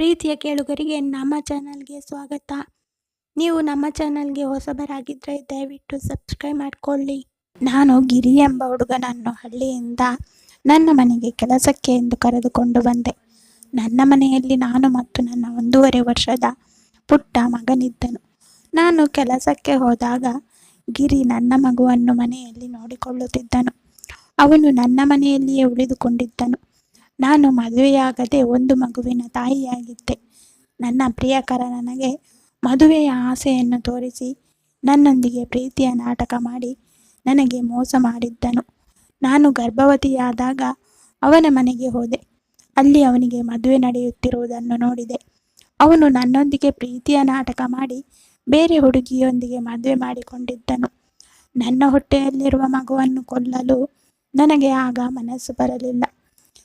ಪ್ರೀತಿಯ ಕೇಳುಗರಿಗೆ ನಮ್ಮ ಚಾನಲ್ಗೆ ಸ್ವಾಗತ. ನೀವು ನಮ್ಮ ಚಾನಲ್ಗೆ ಹೊಸಬರಾಗಿದ್ದರೆ ದಯವಿಟ್ಟು ಸಬ್ಸ್ಕ್ರೈಬ್ ಮಾಡಿಕೊಳ್ಳಿ. ನಾನು ಗಿರಿ ಎಂಬ ಹುಡುಗನನ್ನು ಹಳ್ಳಿಯಿಂದ ನನ್ನ ಮನೆಗೆ ಕೆಲಸಕ್ಕೆ ಎಂದು ಕರೆದುಕೊಂಡು ಬಂದೆ. ನನ್ನ ಮನೆಯಲ್ಲಿ ನಾನು ಮತ್ತು ನನ್ನ 1.5 ವರ್ಷದ ಪುಟ್ಟ ಮಗನಿದ್ದನು. ನಾನು ಕೆಲಸಕ್ಕೆ ಹೋದಾಗ ಗಿರಿ ನನ್ನ ಮಗುವನ್ನು ಮನೆಯಲ್ಲಿ ನೋಡಿಕೊಳ್ಳುತ್ತಿದ್ದನು. ಅವನು ನನ್ನ ಮನೆಯಲ್ಲಿಯೇ ಉಳಿದುಕೊಂಡಿದ್ದನು. ನಾನು ಮದುವೆಯಾಗದೆ ಒಂದು ಮಗುವಿನ ತಾಯಿಯಾಗಿದ್ದೆ. ನನ್ನ ಪ್ರಿಯಕರ ನನಗೆ ಮದುವೆಯ ಆಸೆಯನ್ನು ತೋರಿಸಿ ನನ್ನೊಂದಿಗೆ ಪ್ರೀತಿಯ ನಾಟಕ ಮಾಡಿ ನನಗೆ ಮೋಸ ಮಾಡಿದ್ದನು. ನಾನು ಗರ್ಭವತಿಯಾದಾಗ ಅವನ ಮನೆಗೆ ಹೋದೆ. ಅಲ್ಲಿ ಅವನಿಗೆ ಮದುವೆ ನಡೆಯುತ್ತಿರುವುದನ್ನು ನೋಡಿದೆ. ಅವನು ನನ್ನೊಂದಿಗೆ ಪ್ರೀತಿಯ ನಾಟಕ ಮಾಡಿ ಬೇರೆ ಹುಡುಗಿಯೊಂದಿಗೆ ಮದುವೆ ಮಾಡಿಕೊಂಡಿದ್ದನು. ನನ್ನ ಹೊಟ್ಟೆಯಲ್ಲಿರುವ ಮಗುವನ್ನು ಕೊಲ್ಲಲು ನನಗೆ ಆಗ ಮನಸ್ಸು ಬರಲಿಲ್ಲ.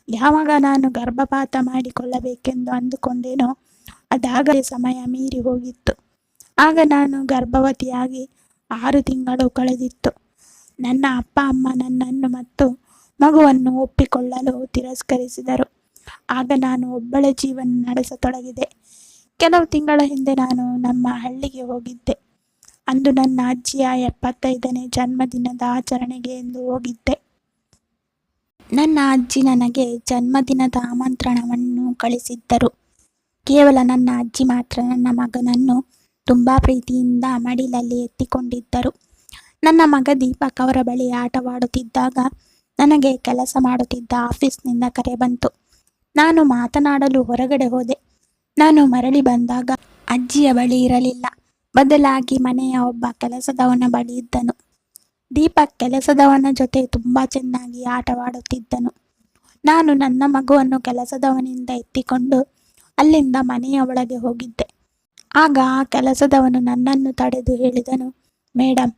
ಯಾವಾಗ ನಾನು ಗರ್ಭಪಾತ ಮಾಡಿಕೊಳ್ಳಬೇಕೆಂದು ಅಂದುಕೊಂಡೇನೋ ಅದಾಗಲೇ ಸಮಯ ಮೀರಿ ಹೋಗಿತ್ತು. ಆಗ ನಾನು ಗರ್ಭವತಿಯಾಗಿ 6 ತಿಂಗಳು ಕಳೆದಿತ್ತು. ನನ್ನ ಅಪ್ಪ ಅಮ್ಮ ನನ್ನನ್ನು ಮತ್ತು ಮಗುವನ್ನು ಒಪ್ಪಿಕೊಳ್ಳಲು ತಿರಸ್ಕರಿಸಿದರು. ಆಗ ನಾನು ಒಬ್ಬಳೆ ಜೀವನ ನಡೆಸತೊಡಗಿದೆ. ಕೆಲವು ತಿಂಗಳ ಹಿಂದೆ ನಾನು ನಮ್ಮ ಹಳ್ಳಿಗೆ ಹೋಗಿದ್ದೆ. ಅಂದು ನನ್ನ ಅಜ್ಜಿಯ 75ನೇ ಜನ್ಮದಿನದ ಆಚರಣೆಗೆ ಎಂದು ಹೋಗಿದ್ದೆ. ನನ್ನ ಅಜ್ಜಿ ನನಗೆ ಜನ್ಮದಿನದ ಆಮಂತ್ರಣವನ್ನು ಕಳಿಸಿದ್ದರು. ಕೇವಲ ನನ್ನ ಅಜ್ಜಿ ಮಾತ್ರ ನನ್ನ ಮಗನನ್ನು ತುಂಬ ಪ್ರೀತಿಯಿಂದ ಮಡಿಲಲ್ಲಿ ಎತ್ತಿಕೊಂಡಿದ್ದರು. ನನ್ನ ಮಗ ದೀಪಕ್ ಅವರ ಬಳಿ ಆಟವಾಡುತ್ತಿದ್ದಾಗ ನನಗೆ ಕೆಲಸ ಮಾಡುತ್ತಿದ್ದ ಆಫೀಸ್ನಿಂದ ಕರೆ ಬಂತು. ನಾನು ಮಾತನಾಡಲು ಹೊರಗಡೆ ಹೋದೆ. ನಾನು ಮರಳಿ ಬಂದಾಗ ಅಜ್ಜಿಯ ಬಳಿ ಇರಲಿಲ್ಲ. ಬದಲಾಗಿ ಮನೆಯ ಒಬ್ಬ ಕೆಲಸದವನ ಬಳಿ ಇದ್ದನು. ದೀಪಕ್ ಕೆಲಸದವನ ಜೊತೆ ತುಂಬ ಚೆನ್ನಾಗಿ ಆಟವಾಡುತ್ತಿದ್ದನು. ನಾನು ನನ್ನ ಮಗುವನ್ನು ಕೆಲಸದವನಿಂದ ಎತ್ತಿಕೊಂಡು ಅಲ್ಲಿಂದ ಮನೆಯ ಒಳಗೆ ಹೋಗಿದ್ದೆ. ಆಗ ಆ ಕೆಲಸದವನು ನನ್ನನ್ನು ತಡೆದು ಹೇಳಿದನು, ಮೇಡಮ್,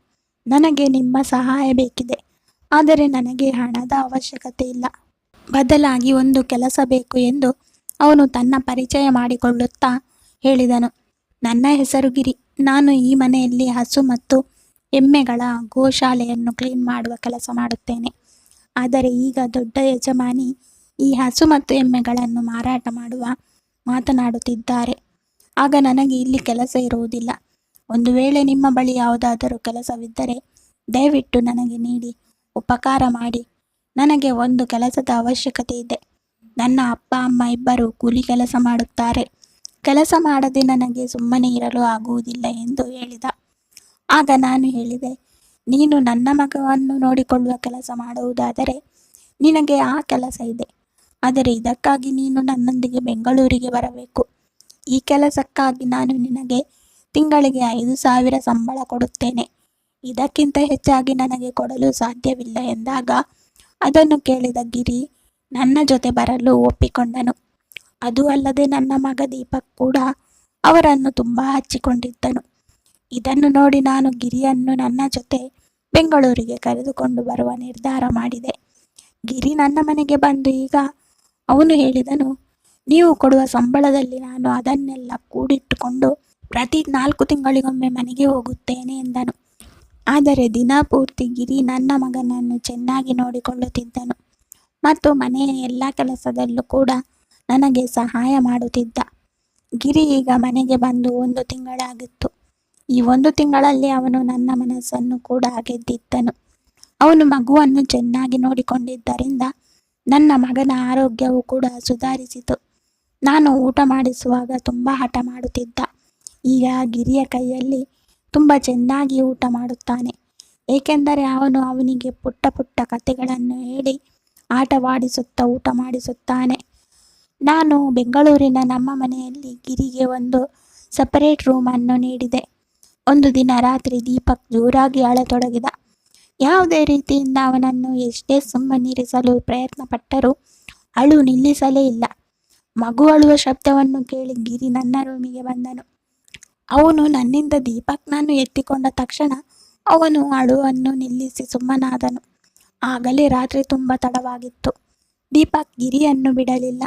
ನನಗೆ ನಿಮ್ಮ ಸಹಾಯ ಬೇಕಿದೆ. ಆದರೆ ನನಗೆ ಹಣದ ಅವಶ್ಯಕತೆ ಇಲ್ಲ. ಬದಲಾಗಿ ಒಂದು ಕೆಲಸ ಬೇಕು ಎಂದು ಅವನು ತನ್ನ ಪರಿಚಯ ಮಾಡಿಕೊಳ್ಳುತ್ತಾ ಹೇಳಿದನು. ನನ್ನ ಹೆಸರು ಗಿರಿ. ನಾನು ಈ ಮನೆಯಲ್ಲಿ ಹಸು ಮತ್ತು ಎಮ್ಮೆಗಳ ಗೋಶಾಲೆಯನ್ನು ಕ್ಲೀನ್ ಮಾಡುವ ಕೆಲಸ ಮಾಡುತ್ತೇನೆ. ಆದರೆ ಈಗ ದೊಡ್ಡ ಯಜಮಾನಿ ಈ ಹಸು ಮತ್ತು ಎಮ್ಮೆಗಳನ್ನು ಮಾರಾಟ ಮಾಡುವ ಮಾತನಾಡುತ್ತಿದ್ದಾರೆ. ಆಗ ನನಗೆ ಇಲ್ಲಿ ಕೆಲಸ ಇರುವುದಿಲ್ಲ. ಒಂದು ವೇಳೆ ನಿಮ್ಮ ಬಳಿ ಯಾವುದಾದರೂ ಕೆಲಸವಿದ್ದರೆ ದಯವಿಟ್ಟು ನನಗೆ ನೀಡಿ ಉಪಕಾರ ಮಾಡಿ. ನನಗೆ ಒಂದು ಕೆಲಸದ ಅವಶ್ಯಕತೆ ಇದೆ. ನನ್ನ ಅಪ್ಪ ಅಮ್ಮ ಇಬ್ಬರು ಕೂಲಿ ಕೆಲಸ ಮಾಡುತ್ತಾರೆ. ಕೆಲಸ ಮಾಡದೆ ನನಗೆ ಸುಮ್ಮನೆ ಇರಲು ಆಗುವುದಿಲ್ಲ ಎಂದು ಹೇಳಿದ. ಆಗ ನಾನು ಹೇಳಿದೆ, ನೀನು ನನ್ನ ಮಗವನ್ನು ನೋಡಿಕೊಳ್ಳುವ ಕೆಲಸ ಮಾಡುವುದಾದರೆ ನಿನಗೆ ಆ ಕೆಲಸ ಇದೆ. ಆದರೆ ಇದಕ್ಕಾಗಿ ನೀನು ನನ್ನೊಂದಿಗೆ ಬೆಂಗಳೂರಿಗೆ ಬರಬೇಕು. ಈ ಕೆಲಸಕ್ಕಾಗಿ ನಾನು ನಿನಗೆ ತಿಂಗಳಿಗೆ 5,000 ಸಂಬಳ ಕೊಡುತ್ತೇನೆ. ಇದಕ್ಕಿಂತ ಹೆಚ್ಚಾಗಿ ನನಗೆ ಕೊಡಲು ಸಾಧ್ಯವಿಲ್ಲ ಎಂದಾಗ ಅದನ್ನು ಕೇಳಿದ ಗಿರಿ ನನ್ನ ಜೊತೆ ಬರಲು ಒಪ್ಪಿಕೊಂಡನು. ಅದು ಅಲ್ಲದೆ ನನ್ನ ಮಗ ದೀಪಕ್ ಕೂಡ ಅವರನ್ನು ತುಂಬ ಹಚ್ಚಿಕೊಂಡಿದ್ದನು. ಇದನ್ನು ನೋಡಿ ನಾನು ಗಿರಿಯನ್ನು ನನ್ನ ಜೊತೆ ಬೆಂಗಳೂರಿಗೆ ಕರೆದುಕೊಂಡು ಬರುವ ನಿರ್ಧಾರ ಮಾಡಿದೆ. ಗಿರಿ ನನ್ನ ಮನೆಗೆ ಬಂದು ಈಗ ಅವನು ಹೇಳಿದನು, ನೀವು ಕೊಡುವ ಸಂಬಳದಲ್ಲಿ ನಾನು ಅದನ್ನೆಲ್ಲ ಕೂಡಿಟ್ಟುಕೊಂಡು ಪ್ರತಿ 4 ತಿಂಗಳಿಗೊಮ್ಮೆ ಮನೆಗೆ ಹೋಗುತ್ತೇನೆ ಎಂದನು. ಆದರೆ ದಿನಪೂರ್ತಿ ಗಿರಿ ನನ್ನ ಮಗನನ್ನು ಚೆನ್ನಾಗಿ ನೋಡಿಕೊಳ್ಳುತ್ತಿದ್ದನು ಮತ್ತು ಮನೆಯ ಎಲ್ಲ ಕೆಲಸದಲ್ಲೂ ಕೂಡ ನನಗೆ ಸಹಾಯ ಮಾಡುತ್ತಿದ್ದ. ಗಿರಿ ಈಗ ಮನೆಗೆ ಬಂದು 1 ತಿಂಗಳಾಗಿತ್ತು. ಈ 1 ತಿಂಗಳಲ್ಲಿ ಅವನು ನನ್ನ ಮನಸ್ಸನ್ನು ಕೂಡ ಗೆದ್ದಿದ್ದನು. ಅವನು ಮಗುವನ್ನು ಚೆನ್ನಾಗಿ ನೋಡಿಕೊಂಡಿದ್ದರಿಂದ ನನ್ನ ಮಗನ ಆರೋಗ್ಯವು ಕೂಡ ಸುಧಾರಿಸಿತು. ನಾನು ಊಟ ಮಾಡಿಸುವಾಗ ತುಂಬ ಹಠ ಮಾಡುತ್ತಿದ್ದ. ಈಗ ಗಿರಿಯ ಕೈಯಲ್ಲಿ ತುಂಬ ಚೆನ್ನಾಗಿ ಊಟ ಮಾಡುತ್ತಾನೆ. ಏಕೆಂದರೆ ಅವನು ಅವನಿಗೆ ಪುಟ್ಟ ಪುಟ್ಟ ಕಥೆಗಳನ್ನು ಹೇಳಿ ಆಟವಾಡಿಸುತ್ತಾ ಊಟ ಮಾಡಿಸುತ್ತಾನೆ. ನಾನು ಬೆಂಗಳೂರಿನ ನಮ್ಮ ಮನೆಯಲ್ಲಿ ಗಿರಿಗೆ ಒಂದು ಸಪರೇಟ್ ರೂಮನ್ನು ನೀಡಿದೆ. ಒಂದು ದಿನ ರಾತ್ರಿ ದೀಪಕ್ ಜೋರಾಗಿ ಅಳತೊಡಗಿದ. ಯಾವುದೇ ರೀತಿಯಿಂದ ಅವನನ್ನು ಎಷ್ಟೇ ಸುಮ್ಮನಿರಿಸಲು ಪ್ರಯತ್ನ ಪಟ್ಟರೂ ಅಳು ನಿಲ್ಲಿಸಲೇ ಇಲ್ಲ. ಮಗು ಅಳುವ ಶಬ್ದವನ್ನು ಕೇಳಿ ಗಿರಿ ನನ್ನ ರೂಮಿಗೆ ಬಂದನು. ಅವನು ನನ್ನಿಂದ ದೀಪಕ್ನನ್ನು ಎತ್ತಿಕೊಂಡ ತಕ್ಷಣ ಅವನು ಅಳುವನ್ನು ನಿಲ್ಲಿಸಿ ಸುಮ್ಮನಾದನು. ಆಗಲೇ ರಾತ್ರಿ ತುಂಬ ತಡವಾಗಿತ್ತು. ದೀಪಕ್ ಗಿರಿಯನ್ನು ಬಿಡಲಿಲ್ಲ.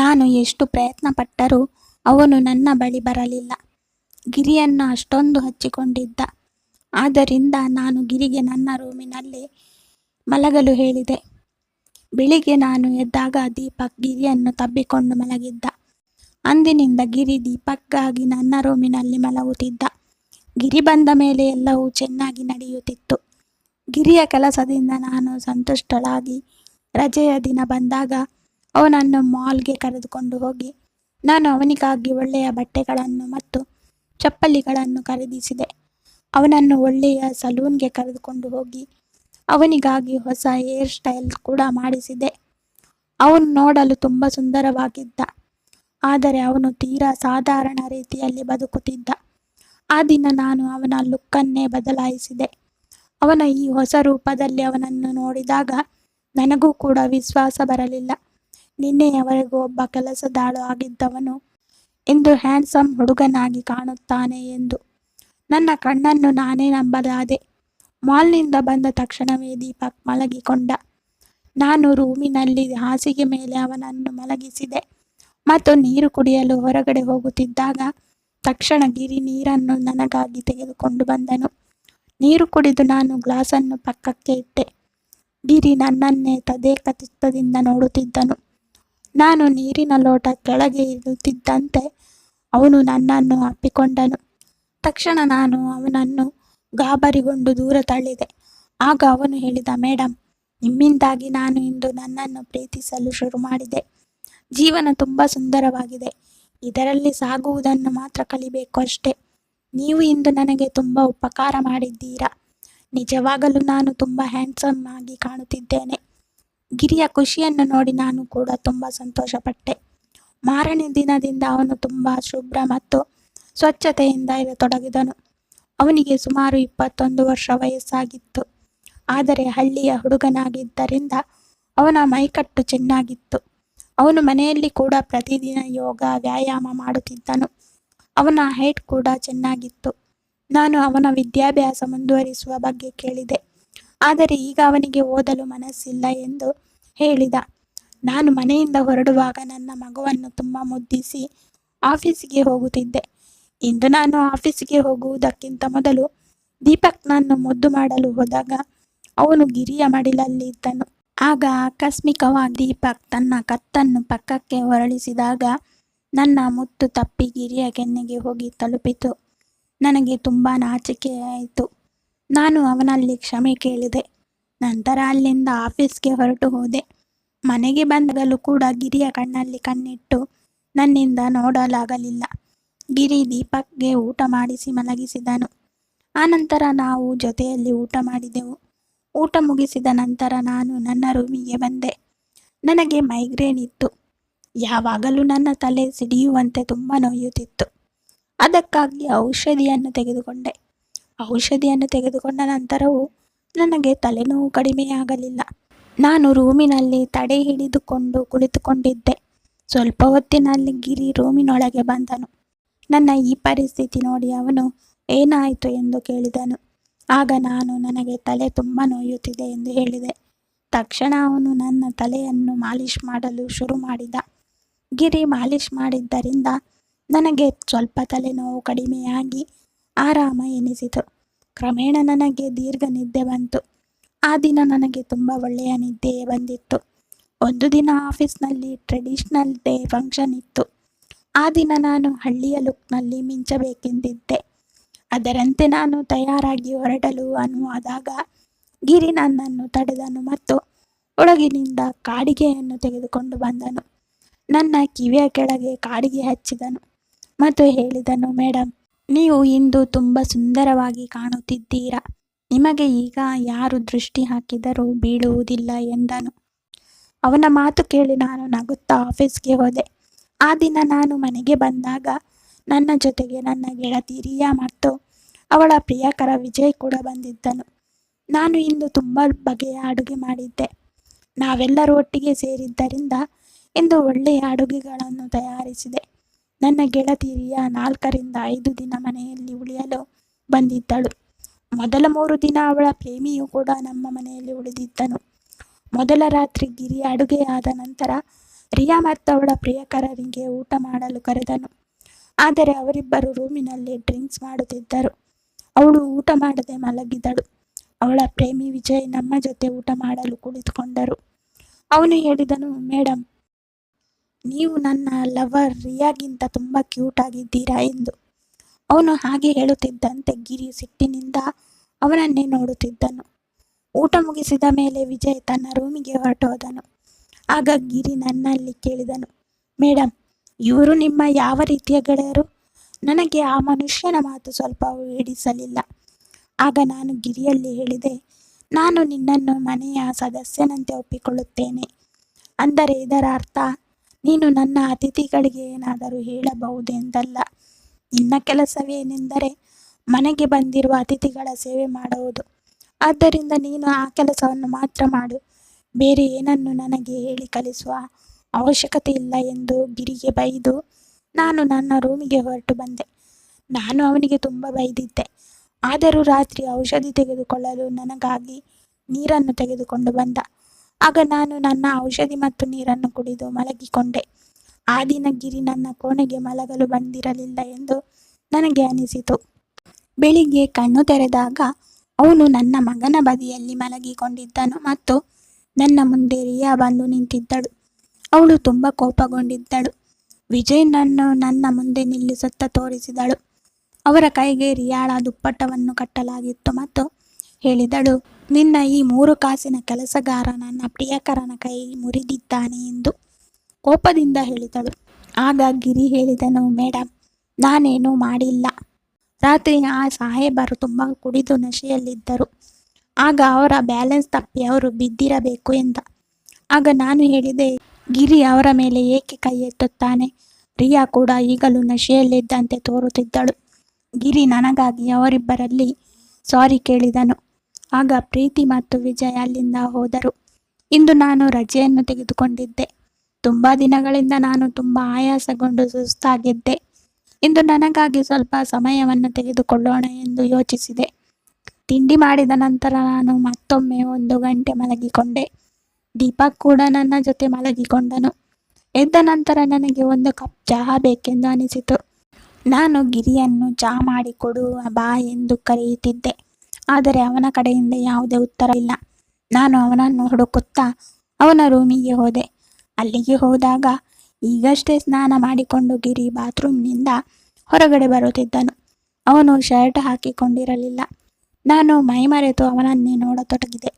ನಾನು ಎಷ್ಟು ಪ್ರಯತ್ನ ಪಟ್ಟರೂ ಅವನು ನನ್ನ ಬಳಿ ಬರಲಿಲ್ಲ. ಗಿರಿಯನ್ನು ಅಷ್ಟೊಂದು ಹಚ್ಚಿಕೊಂಡಿದ್ದ. ಆದ್ದರಿಂದ ನಾನು ಗಿರಿಗೆ ನನ್ನ ರೂಮಿನಲ್ಲಿ ಮಲಗಲು ಹೇಳಿದೆ. ಬೆಳಿಗ್ಗೆ ನಾನು ಎದ್ದಾಗ ದೀಪಕ್ ಗಿರಿಯನ್ನು ತಬ್ಬಿಕೊಂಡು ಮಲಗಿದ್ದ. ಅಂದಿನಿಂದ ಗಿರಿ ದೀಪಕ್ಗಾಗಿ ನನ್ನ ರೂಮಿನಲ್ಲಿ ಮಲಗುತ್ತಿದ್ದ. ಗಿರಿ ಬಂದ ಮೇಲೆ ಎಲ್ಲವೂ ಚೆನ್ನಾಗಿ ನಡೆಯುತ್ತಿತ್ತು. ಗಿರಿಯ ಕೆಲಸದಿಂದ ನಾನು ಸಂತುಷ್ಟಳಾಗಿ ರಜೆಯ ದಿನ ಬಂದಾಗ ಅವನನ್ನು ಮಾಲ್ಗೆ ಕರೆದುಕೊಂಡು ಹೋಗಿ ನಾನು ಅವನಿಗಾಗಿ ಒಳ್ಳೆಯ ಬಟ್ಟೆಗಳನ್ನು ಮತ್ತು ಚಪ್ಪಲಿಗಳನ್ನು ಖರೀದಿಸಿದೆ. ಅವನನ್ನು ಒಳ್ಳೆಯ ಸಲೂನ್ಗೆ ಕರೆದುಕೊಂಡು ಹೋಗಿ ಅವನಿಗಾಗಿ ಹೊಸ ಹೇರ್ ಸ್ಟೈಲ್ ಕೂಡ ಮಾಡಿಸಿದೆ. ಅವನು ನೋಡಲು ತುಂಬ ಸುಂದರವಾಗಿದ್ದ, ಆದರೆ ಅವನು ತೀರಾ ಸಾಧಾರಣ ರೀತಿಯಲ್ಲಿ ಬದುಕುತ್ತಿದ್ದ. ಆ ದಿನ ನಾನು ಅವನ ಲುಕ್ಕನ್ನೇ ಬದಲಾಯಿಸಿದೆ. ಅವನ ಈ ಹೊಸ ರೂಪದಲ್ಲಿ ಅವನನ್ನು ನೋಡಿದಾಗ ನನಗೂ ಕೂಡ ವಿಶ್ವಾಸ ಬರಲಿಲ್ಲ. ನಿನ್ನೆಯವರೆಗೂ ಒಬ್ಬ ಕೆಲಸದಾಳು ಆಗಿದ್ದವನು ಇಂದು ಹ್ಯಾಂಡ್ಸಮ್ ಹುಡುಗನಾಗಿ ಕಾಣುತ್ತಾನೆ ಎಂದು ನನ್ನ ಕಣ್ಣನ್ನು ನಾನೇ ನಂಬಲಾದೆ. ಮಾಲ್ನಿಂದ ಬಂದ ತಕ್ಷಣವೇ ದೀಪಕ್ ಮಲಗಿಕೊಂಡ. ನಾನು ರೂಮಿನಲ್ಲಿ ಹಾಸಿಗೆ ಮೇಲೆ ಅವನನ್ನು ಮಲಗಿಸಿದೆ ಮತ್ತು ನೀರು ಕುಡಿಯಲು ಹೊರಗಡೆ ಹೋಗುತ್ತಿದ್ದಾಗ ತಕ್ಷಣ ಗಿರಿ ನೀರನ್ನು ನನಗಾಗಿ ತೆಗೆದುಕೊಂಡು ಬಂದನು. ನೀರು ಕುಡಿದು ನಾನು ಗ್ಲಾಸನ್ನು ಪಕ್ಕಕ್ಕೆ ಇಟ್ಟೆ. ಗಿರಿ ನನ್ನನ್ನೇ ತದೇಕ ಚಿತ್ತದಿಂದ ನೋಡುತ್ತಿದ್ದನು. ನಾನು ನೀರಿನ ಲೋಟ ಕೆಳಗೆ ಇಡುತ್ತಿದ್ದಂತೆ ಅವನು ನನ್ನನ್ನು ಅಪ್ಪಿಕೊಂಡನು. ತಕ್ಷಣ ನಾನು ಅವನನ್ನು ಗಾಬರಿಗೊಂಡು ದೂರ ತಳ್ಳಿದೆ. ಆಗ ಅವನು ಹೇಳಿದ, ಮೇಡಮ್, ನಿಮ್ಮಿಂದಾಗಿ ನಾನು ಇಂದು ನನ್ನನ್ನು ಪ್ರೀತಿಸಲು ಶುರು ಮಾಡಿದೆ. ಜೀವನ ತುಂಬ ಸುಂದರವಾಗಿದೆ. ಇದರಲ್ಲಿ ಸಾಗುವುದನ್ನು ಮಾತ್ರ ಕಲಿಬೇಕು ಅಷ್ಟೇ. ನೀವು ಇಂದು ನನಗೆ ತುಂಬ ಉಪಕಾರ ಮಾಡಿದ್ದೀರಾ. ನಿಜವಾಗಲೂ ನಾನು ತುಂಬ ಹ್ಯಾಂಡ್ಸಮ್ ಆಗಿ ಕಾಣುತ್ತಿದ್ದೇನೆ. ಗಿರಿಯ ಖುಷಿಯನ್ನು ನೋಡಿ ನಾನು ಕೂಡ ತುಂಬ ಸಂತೋಷಪಟ್ಟೆ. ಮಾರನೇ ದಿನದಿಂದ ಅವನು ತುಂಬ ಶುಭ್ರ ಮತ್ತು ಸ್ವಚ್ಛತೆಯಿಂದ ಇರತೊಡಗಿದನು. ಅವನಿಗೆ ಸುಮಾರು 21 ವರ್ಷ ವಯಸ್ಸಾಗಿತ್ತು. ಆದರೆ ಹಳ್ಳಿಯ ಹುಡುಗನಾಗಿದ್ದರಿಂದ ಅವನ ಮೈಕಟ್ಟು ಚೆನ್ನಾಗಿತ್ತು. ಅವನು ಮನೆಯಲ್ಲಿ ಕೂಡ ಪ್ರತಿದಿನ ಯೋಗ ವ್ಯಾಯಾಮ ಮಾಡುತ್ತಿದ್ದನು. ಅವನ ಹೈಟ್ ಕೂಡ ಚೆನ್ನಾಗಿತ್ತು. ನಾನು ಅವನ ವಿದ್ಯಾಭ್ಯಾಸ ಮುಂದುವರಿಸುವ ಬಗ್ಗೆ ಕೇಳಿದೆ. ಆದರೆ ಈಗ ಅವನಿಗೆ ಓದಲು ಮನಸ್ಸಿಲ್ಲ ಎಂದು ಹೇಳಿದ. ನಾನು ಮನೆಯಿಂದ ಹೊರಡುವಾಗ ನನ್ನ ಮಗುವನ್ನು ತುಂಬ ಮುದ್ದಿಸಿ ಆಫೀಸಿಗೆ ಹೋಗುತ್ತಿದ್ದೆ. ಇಂದು ನಾನು ಆಫೀಸಿಗೆ ಹೋಗುವುದಕ್ಕಿಂತ ಮೊದಲು ದೀಪಕ್ನನ್ನು ಮುದ್ದು ಮಾಡಲು ಹೋದಾಗ ಅವನು ಗಿರಿಯ ಮಡಿಲಲ್ಲಿ ಇದ್ದನು. ಆಗ ಆಕಸ್ಮಿಕವಾಗಿ ದೀಪಕ್ ತನ್ನ ಕತ್ತನ್ನು ಪಕ್ಕಕ್ಕೆ ಹೊರಳಿಸಿದಾಗ ನನ್ನ ಮುತ್ತು ತಪ್ಪಿ ಗಿರಿಯ ಕೆನ್ನೆಗೆ ಹೋಗಿ ತಲುಪಿತು. ನನಗೆ ತುಂಬ ನಾಚಿಕೆಯಾಯಿತು. ನಾನು ಅವನಲ್ಲಿ ಕ್ಷಮೆ ಕೇಳಿದೆ. ನಂತರ ಅಲ್ಲಿಂದ ಆಫೀಸ್ಗೆ ಹೊರಟು ಹೋದೆ. ಮನೆಗೆ ಬಂದಾಗಲೂ ಕೂಡ ಗಿರಿಯ ಕಣ್ಣಲ್ಲಿ ಕಣ್ಣಿಟ್ಟು ನನ್ನಿಂದ ನೋಡಲಾಗಲಿಲ್ಲ. ಗಿರಿ ದೀಪಕ್ಗೆ ಊಟ ಮಾಡಿಸಿ ಮಲಗಿಸಿದನು. ಆನಂತರ ನಾವು ಜೊತೆಯಲ್ಲಿ ಊಟ ಮಾಡಿದೆವು. ಊಟ ಮುಗಿಸಿದ ನಂತರ ನಾನು ನನ್ನ ರೂಮಿಗೆ ಬಂದೆ. ನನಗೆ ಮೈಗ್ರೇನ್ ಇತ್ತು. ಯಾವಾಗಲೂ ನನ್ನ ತಲೆ ಸಿಡಿಯುವಂತೆ ತುಂಬ ನೋಯುತ್ತಿತ್ತು. ಅದಕ್ಕಾಗಿ ಔಷಧಿಯನ್ನು ತೆಗೆದುಕೊಂಡೆ. ಔಷಧಿಯನ್ನು ತೆಗೆದುಕೊಂಡ ನಂತರವೂ ನನಗೆ ತಲೆನೋವು ಕಡಿಮೆಯಾಗಲಿಲ್ಲ. ನಾನು ರೂಮಿನಲ್ಲಿ ತಡೆ ಹಿಡಿದುಕೊಂಡು ಕುಳಿತುಕೊಂಡಿದ್ದೆ. ಸ್ವಲ್ಪ ಹೊತ್ತಿನಲ್ಲಿ ಗಿರಿ ರೂಮಿನೊಳಗೆ ಬಂದನು. ನನ್ನ ಈ ಪರಿಸ್ಥಿತಿ ನೋಡಿ ಅವನು ಏನಾಯಿತು ಎಂದು ಕೇಳಿದನು. ಆಗ ನಾನು ನನಗೆ ತಲೆ ತುಂಬ ನೋಯುತ್ತಿದೆ ಎಂದು ಹೇಳಿದೆ. ತಕ್ಷಣ ಅವನು ನನ್ನ ತಲೆಯನ್ನು ಮಾಲಿಷ್ ಮಾಡಲು ಶುರು ಮಾಡಿದ. ಗಿರಿ ಮಾಲಿಷ್ ಮಾಡಿದ್ದರಿಂದ ನನಗೆ ಸ್ವಲ್ಪ ತಲೆನೋವು ಕಡಿಮೆಯಾಗಿ ಆರಾಮ ಎನಿಸಿತು. ಕ್ರಮೇಣ ನನಗೆ ದೀರ್ಘ ನಿದ್ದೆ ಬಂತು. ಆ ದಿನ ನನಗೆ ತುಂಬ ಒಳ್ಳೆಯ ನಿದ್ದೆಯೇ ಬಂದಿತ್ತು. ಒಂದು ದಿನ ಆಫೀಸ್ನಲ್ಲಿ ಟ್ರೆಡಿಷ್ನಲ್ ಡೇ ಫಂಕ್ಷನ್ ಇತ್ತು. ಆ ದಿನ ನಾನು ಹಳ್ಳಿಯ ಲುಕ್ನಲ್ಲಿ ಮಿಂಚಬೇಕೆಂದಿದ್ದೆ. ಅದರಂತೆ ನಾನು ತಯಾರಾಗಿ ಹೊರಡಲು ಅನುವಾದಾಗ ಗಿರಿ ನನ್ನನ್ನು ತಡೆದನು ಮತ್ತು ಒಳಗಿನಿಂದ ಕಾಡಿಗೆಯನ್ನು ತೆಗೆದುಕೊಂಡು ಬಂದನು. ನನ್ನ ಕಿವಿಯ ಕೆಳಗೆ ಕಾಡಿಗೆ ಹಚ್ಚಿದನು ಮತ್ತು ಹೇಳಿದನು, ಮೇಡಮ್, ನೀವು ಇಂದು ತುಂಬ ಸುಂದರವಾಗಿ ಕಾಣುತ್ತಿದ್ದೀರಾ. ನಿಮಗೆ ಈಗ ಯಾರು ದೃಷ್ಟಿ ಹಾಕಿದರೂ ಬೀಳುವುದಿಲ್ಲ ಎಂದನು. ಅವನ ಮಾತು ಕೇಳಿ ನಾನು ನಗುತ್ತಾ ಆಫೀಸ್ಗೆ ಹೋದೆ. ಆ ದಿನ ನಾನು ಮನೆಗೆ ಬಂದಾಗ ನನ್ನ ಜೊತೆಗೆ ನನ್ನ ಗೆಳತಿ ರಿಯಾ ಮತ್ತು ಅವಳ ಪ್ರಿಯಕರ ವಿಜಯ್ ಕೂಡ ಬಂದಿದ್ದನು. ನಾನು ಇಂದು ತುಂಬ ಬಗೆಯ ಅಡುಗೆ ಮಾಡಿದ್ದೆ. ನಾವೆಲ್ಲರೂ ಒಟ್ಟಿಗೆ ಸೇರಿದ್ದರಿಂದ ಇಂದು ಒಳ್ಳೆಯ ಅಡುಗೆಗಳನ್ನು ತಯಾರಿಸಿದೆ. ನನ್ನ ಗೆಳತಿ ರಿಯಾ 4 ರಿಂದ 5 ದಿನ ಮನೆಯಲ್ಲಿ ಉಳಿಯಲು ಬಂದಿದ್ದಳು. ಮೊದಲ 3 ದಿನ ಅವಳ ಪ್ರೇಮಿಯು ಕೂಡ ನಮ್ಮ ಮನೆಯಲ್ಲಿ ಉಳಿದಿದ್ದನು. ಮೊದಲ ರಾತ್ರಿ ಗಿರಿ ಅಡುಗೆಯಾದ ನಂತರ ರಿಯಾ ಮತ್ತು ಅವಳ ಪ್ರಿಯಕರರಿಗೆ ಊಟ ಮಾಡಲು ಕರೆದನು. ಆದರೆ ಅವರಿಬ್ಬರು ರೂಮಿನಲ್ಲಿ ಡ್ರಿಂಕ್ಸ್ ಮಾಡುತ್ತಿದ್ದರು. ಅವಳು ಊಟ ಮಾಡದೆ ಮಲಗಿದಳು. ಅವಳ ಪ್ರೇಮಿ ವಿಜಯ್ ನಮ್ಮ ಜೊತೆ ಊಟ ಮಾಡಲು ಕುಳಿತುಕೊಂಡರು. ಅವನು ಹೇಳಿದನು, ಮೇಡಮ್, ನೀವು ನನ್ನ ಲವರ್ ರಿಯಾಗಿಂತ ತುಂಬ ಕ್ಯೂಟ್ ಆಗಿದ್ದೀರಾ ಎಂದು. ಅವನು ಹಾಗೆ ಹೇಳುತ್ತಿದ್ದಂತೆ ಗಿರಿ ಸಿಟ್ಟಿನಿಂದ ಅವನನ್ನೇ ನೋಡುತ್ತಿದ್ದನು. ಊಟ ಮುಗಿಸಿದ ಮೇಲೆ ವಿಜಯ್ ತನ್ನ ರೂಮಿಗೆ ಹೊರಟೋದನು. ಆಗ ಗಿರಿ ನನ್ನಲ್ಲಿ ಕೇಳಿದನು, ಮೇಡಮ್, ಇವರು ನಿಮ್ಮ ಯಾವ ರೀತಿಯ ಗೆಳೆಯರು? ನನಗೆ ಆ ಮನುಷ್ಯನ ಮಾತು ಸ್ವಲ್ಪ ಹಿಡಿಸಲಿಲ್ಲ. ಆಗ ನಾನು ಗಿರಿಯಲ್ಲಿ ಹೇಳಿದೆ, ನಾನು ನಿನ್ನನ್ನು ಮನೆಯ ಸದಸ್ಯನಂತೆ ಒಪ್ಪಿಕೊಳ್ಳುತ್ತೇನೆ. ಅಂದರೆ ಇದರ ಅರ್ಥ ನೀನು ನನ್ನ ಅತಿಥಿಗಳಿಗೆ ಏನಾದರೂ ಹೇಳಬಹುದೆಂದಲ್ಲ. ನಿನ್ನ ಕೆಲಸವೇನೆಂದರೆ ಮನೆಗೆ ಬಂದಿರುವ ಅತಿಥಿಗಳ ಸೇವೆ ಮಾಡುವುದು. ಆದ್ದರಿಂದ ನೀನು ಆ ಕೆಲಸವನ್ನು ಮಾತ್ರ ಮಾಡು. ಬೇರೆ ಏನನ್ನು ನನಗೆ ಹೇಳಿ ಕಲಿಸುವ ಅವಶ್ಯಕತೆ ಇಲ್ಲ ಎಂದು ಗಿರಿಗೆ ಬೈದು ನಾನು ನನ್ನ ರೂಮಿಗೆ ಹೊರಟು ಬಂದೆ. ನಾನು ಅವನಿಗೆ ತುಂಬ ಬೈದಿದ್ದೆ. ಆದರೂ ರಾತ್ರಿ ಔಷಧಿ ತೆಗೆದುಕೊಳ್ಳಲು ನನಗಾಗಿ ನೀರನ್ನು ತೆಗೆದುಕೊಂಡು ಬಂದ. ಆಗ ನಾನು ನನ್ನ ಔಷಧಿ ಮತ್ತು ನೀರನ್ನು ಕುಡಿದು ಮಲಗಿಕೊಂಡೆ. ಆ ದಿನ ಗಿರಿ ನನ್ನ ಕೋಣೆಗೆ ಮಲಗಲು ಬಂದಿರಲಿಲ್ಲ ಎಂದು ನನಗೆ ಅನಿಸಿತು. ಬೆಳಿಗ್ಗೆ ಕಣ್ಣು ತೆರೆದಾಗ ಅವನು ನನ್ನ ಮಗನ ಬದಿಯಲ್ಲಿ ಮಲಗಿಕೊಂಡಿದ್ದನು ಮತ್ತು ನನ್ನ ಮುಂದೆ ರಿಯಾ ಬಂದು ನಿಂತಿದ್ದಳು. ಅವಳು ತುಂಬ ಕೋಪಗೊಂಡಿದ್ದಳು. ವಿಜಯ್ ನನ್ನ ಮುಂದೆ ನಿಲ್ಲಿಸುತ್ತಾ ತೋರಿಸಿದಳು. ಅವರ ಕೈಗೆ ರಿಯಾಳ ದುಪ್ಪಟ್ಟವನ್ನು ಕಟ್ಟಲಾಗಿತ್ತು ಮತ್ತು ಹೇಳಿದಳು, ನಿನ್ನ ಈ 3 ಕಾಸಿನ ಕೆಲಸಗಾರ ನನ್ನ ಪ್ರಿಯಕರನ ಕೈ ಮುರಿದಿದ್ದಾನೆ ಎಂದು ಕೋಪದಿಂದ ಹೇಳಿದಳು. ಆಗ ಗಿರಿ ಹೇಳಿದನು, ಮೇಡಮ್, ನಾನೇನೂ ಮಾಡಿಲ್ಲ. ರಾತ್ರಿ ಆ ಸಾಹೇಬರು ತುಂಬ ಕುಡಿದು ನಶೆಯಲ್ಲಿದ್ದರು. ಆಗ ಅವರ ಬ್ಯಾಲೆನ್ಸ್ ತಪ್ಪಿ ಅವರು ಬಿದ್ದಿರಬೇಕು ಎಂದ. ಆಗ ನಾನು ಹೇಳಿದೆ, ಗಿರಿ ಅವರ ಮೇಲೆ ಏಕೆ ಕೈ ಎತ್ತುತ್ತಾನೆ? ರಿಯಾ ಕೂಡ ಈಗಲೂ ನಶೆಯಲ್ಲಿದ್ದಂತೆ ತೋರುತ್ತಿದ್ದಳು. ಗಿರಿ ನನಗಾಗಿ ಅವರಿಬ್ಬರಲ್ಲಿ ಸಾರಿ ಕೇಳಿದನು. ಆಗ ಪ್ರೀತಿ ಮತ್ತು ವಿಜಯ್ ಅಲ್ಲಿಂದ ಹೋದರು. ಇಂದು ನಾನು ರಜೆಯನ್ನು ತೆಗೆದುಕೊಂಡಿದ್ದೆ. ತುಂಬ ದಿನಗಳಿಂದ ನಾನು ತುಂಬ ಆಯಾಸಗೊಂಡು ಸುಸ್ತಾಗಿದ್ದೆ. ಇಂದು ನನಗಾಗಿ ಸ್ವಲ್ಪ ಸಮಯವನ್ನು ತೆಗೆದುಕೊಳ್ಳೋಣ ಎಂದು ಯೋಚಿಸಿದೆ. ತಿಂಡಿ ಮಾಡಿದ ನಂತರ ನಾನು ಮತ್ತೊಮ್ಮೆ 1 ಗಂಟೆ ಮಲಗಿಕೊಂಡೆ. ದೀಪಕ್ ಕೂಡ ನನ್ನ ಜೊತೆ ಮಲಗಿಕೊಂಡನು. ಎದ್ದ ನಂತರ ನನಗೆ 1 ಕಪ್ ಚಹಾ ಬೇಕೆಂದು ಅನಿಸಿತು. ನಾನು ಗಿರಿಯನ್ನು ಚಹಾ ಮಾಡಿಕೊಡು ಬಾ ಎಂದು ಕರೆಯುತ್ತಿದ್ದೆ. ಆದರೆ ಅವನ ಕಡೆಯಿಂದ ಯಾವುದೇ ಉತ್ತರ ಇಲ್ಲ. ನಾನು ಅವನನ್ನು ಹುಡುಕುತ್ತಾ ಅವನ ರೂಮಿಗೆ ಹೋದೆ. ಅಲ್ಲಿಗೆ ಹೋದಾಗ ಈಗಷ್ಟೇ ಸ್ನಾನ ಮಾಡಿಕೊಂಡು ಗಿರಿ ಬಾತ್ರೂಮ್ನಿಂದ ಹೊರಗಡೆ ಬರುತ್ತಿದ್ದನು. ಅವನು ಶರ್ಟ್ ಹಾಕಿಕೊಂಡಿರಲಿಲ್ಲ. ನಾನು ಮೈಮರೆತು ಅವನನ್ನೇ ನೋಡತೊಡಗಿದೆ.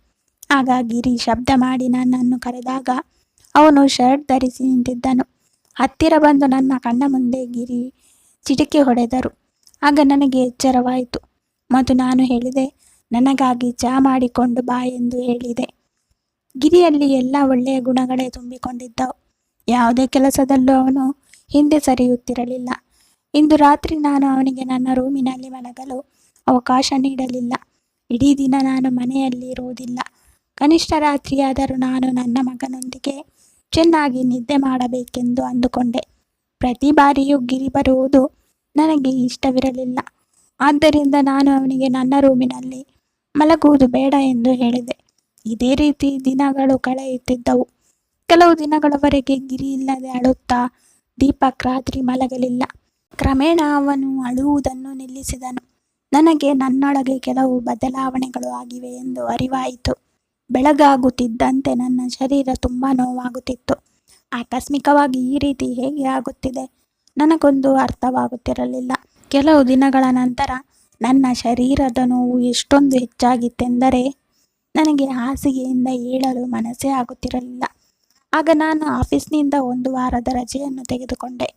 ಆಗ ಗಿರಿ ಶಬ್ದ ಮಾಡಿ ನನ್ನನ್ನು ಕರೆದಾಗ ಅವನು ಶರ್ಟ್ ಧರಿಸಿ ನಿಂತಿದ್ದನು. ಹತ್ತಿರ ಬಂದು ನನ್ನ ಕಣ್ಣ ಮುಂದೆ ಗಿರಿ ಚಿಟಿಕೆ ಹೊಡೆದರು. ಆಗ ನನಗೆ ಎಚ್ಚರವಾಯಿತು ಮತ್ತು ನಾನು ಹೇಳಿದೆ, ನನಗಾಗಿ ಚಹಾ ಮಾಡಿಕೊಂಡು ಬಾ ಎಂದು ಹೇಳಿದೆ. ಗಿರಿಯಲ್ಲಿ ಎಲ್ಲ ಒಳ್ಳೆಯ ಗುಣಗಳೇ ತುಂಬಿಕೊಂಡಿದ್ದವು. ಯಾವುದೇ ಕೆಲಸದಲ್ಲೂ ಅವನು ಹಿಂದೆ ಸರಿಯುತ್ತಿರಲಿಲ್ಲ. ಇಂದು ರಾತ್ರಿ ನಾನು ಅವನಿಗೆ ನನ್ನ ರೂಮಿನಲ್ಲಿ ಮಲಗಲು ಅವಕಾಶ ನೀಡಲಿಲ್ಲ. ಇಡೀ ದಿನ ನಾನು ಮನೆಯಲ್ಲಿ ಇರುವುದಿಲ್ಲ. ಕನಿಷ್ಠ ರಾತ್ರಿಯಾದರೂ ನಾನು ನನ್ನ ಮಗನೊಂದಿಗೆ ಚೆನ್ನಾಗಿ ನಿದ್ದೆ ಮಾಡಬೇಕೆಂದು ಅಂದುಕೊಂಡೆ. ಪ್ರತಿ ಬಾರಿಯೂ ಗಿರಿ ಬರುವುದು ನನಗೆ ಇಷ್ಟವಿರಲಿಲ್ಲ. ಆದ್ದರಿಂದ ನಾನು ಅವನಿಗೆ ನನ್ನ ರೂಮಿನಲ್ಲಿ ಮಲಗುವುದು ಬೇಡ ಎಂದು ಹೇಳಿದೆ. ಇದೇ ರೀತಿ ದಿನಗಳು ಕಳೆಯುತ್ತಿದ್ದವು. ಕೆಲವು ದಿನಗಳವರೆಗೆ ಗಿರಿ ಇಲ್ಲದೆ ಅಳುತ್ತಾ ದೀಪಕ್ ರಾತ್ರಿ ಮಲಗಲಿಲ್ಲ. ಕ್ರಮೇಣ ಅವನು ಅಳುವುದನ್ನು ನಿಲ್ಲಿಸಿದನು. ನನಗೆ ನನ್ನೊಳಗೆ ಕೆಲವು ಬದಲಾವಣೆಗಳು ಆಗಿವೆ ಎಂದು ಅರಿವಾಯಿತು. ಬೆಳಗಾಗುತ್ತಿದ್ದಂತೆ ನನ್ನ ಶರೀರ ತುಂಬ ನೋವಾಗುತ್ತಿತ್ತು. ಆಕಸ್ಮಿಕವಾಗಿ ಈ ರೀತಿ ಹೇಗೆ ಆಗುತ್ತಿದೆ ನನಗೊಂದು ಅರ್ಥವಾಗುತ್ತಿರಲಿಲ್ಲ. ಕೆಲವು ದಿನಗಳ ನಂತರ ನನ್ನ ಶರೀರದ ನೋವು ಎಷ್ಟೊಂದು ಹೆಚ್ಚಾಗಿತ್ತೆಂದರೆ ನನಗೆ ಹಾಸಿಗೆಯಿಂದ ಏಳಲು ಮನಸ್ಸೇ ಆಗುತ್ತಿರಲಿಲ್ಲ. ಆಗ ನಾನು ಆಫೀಸ್ನಿಂದ 1 ವಾರದ ರಜೆಯನ್ನು ತೆಗೆದುಕೊಂಡೆ.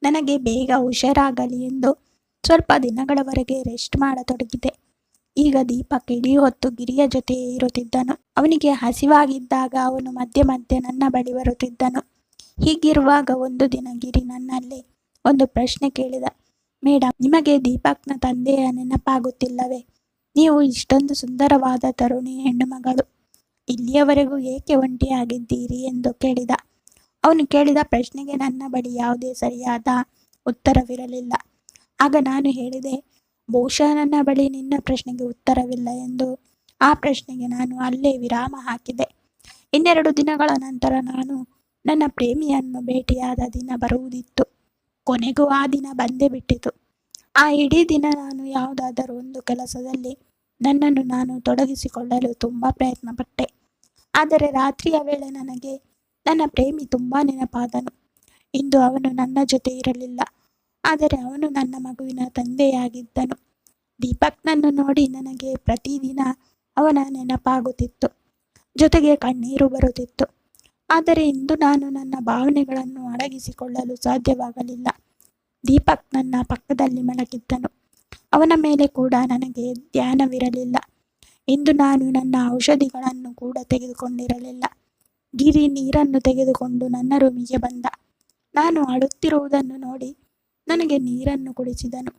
ನನಗೆ ಬೇಗ ಹುಷಾರಾಗಲಿ ಎಂದು ಸ್ವಲ್ಪ ದಿನಗಳವರೆಗೆ ರೆಸ್ಟ್ ಮಾಡತೊಡಗಿದೆ. ಈಗ ದೀಪಕ್ ಇಡೀ ಹೊತ್ತು ಗಿರಿಯ ಜೊತೆಯೇ ಇರುತ್ತಿದ್ದನು. ಅವನಿಗೆ ಹಸಿವಾಗಿದ್ದಾಗ ಅವನು ಮಧ್ಯೆ ಮಧ್ಯೆ ನನ್ನ ಬಳಿ ಬರುತ್ತಿದ್ದನು. ಹೀಗಿರುವಾಗ ಒಂದು ದಿನ ಗಿರಿ ನನ್ನಲ್ಲಿ ಒಂದು ಪ್ರಶ್ನೆ ಕೇಳಿದ. ಮೇಡಮ್, ನಿಮಗೆ ದೀಪಕ್ನ ತಂದೆಯ ನೆನಪಾಗುತ್ತಿಲ್ಲವೇ? ನೀವು ಇಷ್ಟೊಂದು ಸುಂದರವಾದ ತರುಣಿ ಹೆಣ್ಣುಮಗಳು. ಇಲ್ಲಿಯವರೆಗೂ ಏಕೆ ಒಂಟಿಯಾಗಿದ್ದೀರಿ ಎಂದು ಕೇಳಿದ. ಅವನು ಕೇಳಿದ ಪ್ರಶ್ನೆಗೆ ನನ್ನ ಬಳಿ ಯಾವುದೇ ಸರಿಯಾದ ಉತ್ತರವಿರಲಿಲ್ಲ. ಆಗ ನಾನು ಹೇಳಿದೆ, ಬಹುಶಃ ನನ್ನ ಬಳಿ ನಿನ್ನ ಪ್ರಶ್ನೆಗೆ ಉತ್ತರವಿಲ್ಲ ಎಂದು. ಆ ಪ್ರಶ್ನೆಗೆ ನಾನು ಅಲ್ಲೇ ವಿರಾಮ ಹಾಕಿದೆ. 2 ದಿನಗಳ ನಂತರ ನಾನು ನನ್ನ ಪ್ರೇಮಿಯನ್ನು ಭೇಟಿಯಾದ ದಿನ ಬರುವುದಿತ್ತು. ಕೊನೆಗೂ ಆ ದಿನ ಬಂದೇ ಬಿಟ್ಟಿತು. ಆ ಇಡೀ ದಿನ ನಾನು ಯಾವುದಾದರೂ ಒಂದು ಕೆಲಸದಲ್ಲಿ ನನ್ನನ್ನು ನಾನು ತೊಡಗಿಸಿಕೊಳ್ಳಲು ತುಂಬ ಪ್ರಯತ್ನಪಟ್ಟೆ. ಆದರೆ ರಾತ್ರಿಯ ವೇಳೆ ನನಗೆ ನನ್ನ ಪ್ರೇಮಿ ತುಂಬ ನೆನಪಾದನು. ಇಂದು ಅವನು ನನ್ನ ಜೊತೆ ಇರಲಿಲ್ಲ, ಆದರೆ ಅವನು ನನ್ನ ಮಗುವಿನ ತಂದೆಯಾಗಿದ್ದನು. ದೀಪಕ್ನನ್ನು ನೋಡಿ ನನಗೆ ಪ್ರತಿದಿನ ಅವನ ನೆನಪಾಗುತ್ತಿತ್ತು, ಜೊತೆಗೆ ಕಣ್ಣೀರು ಬರುತ್ತಿತ್ತು. ಆದರೆ ಇಂದು ನಾನು ನನ್ನ ಭಾವನೆಗಳನ್ನು ಅಡಗಿಸಿಕೊಳ್ಳಲು ಸಾಧ್ಯವಾಗಲಿಲ್ಲ. ದೀಪಕ್ ನನ್ನ ಪಕ್ಕದಲ್ಲಿ ಮಲಗಿದ್ದನು. ಅವನ ಮೇಲೆ ಕೂಡ ನನಗೆ ಧ್ಯಾನವಿರಲಿಲ್ಲ. ಇಂದು ನಾನು ನನ್ನ ಔಷಧಿಗಳನ್ನು ಕೂಡ ತೆಗೆದುಕೊಂಡಿರಲಿಲ್ಲ. ಗಿರಿ ನೀರನ್ನು ತೆಗೆದುಕೊಂಡು ನನ್ನ ರೂಮಿಗೆ ಬಂದ. ನಾನು ಅಳುತ್ತಿರುವುದನ್ನು ನೋಡಿ ನನಗೆ ನೀರನ್ನು ಕುಡಿಸಿದನು.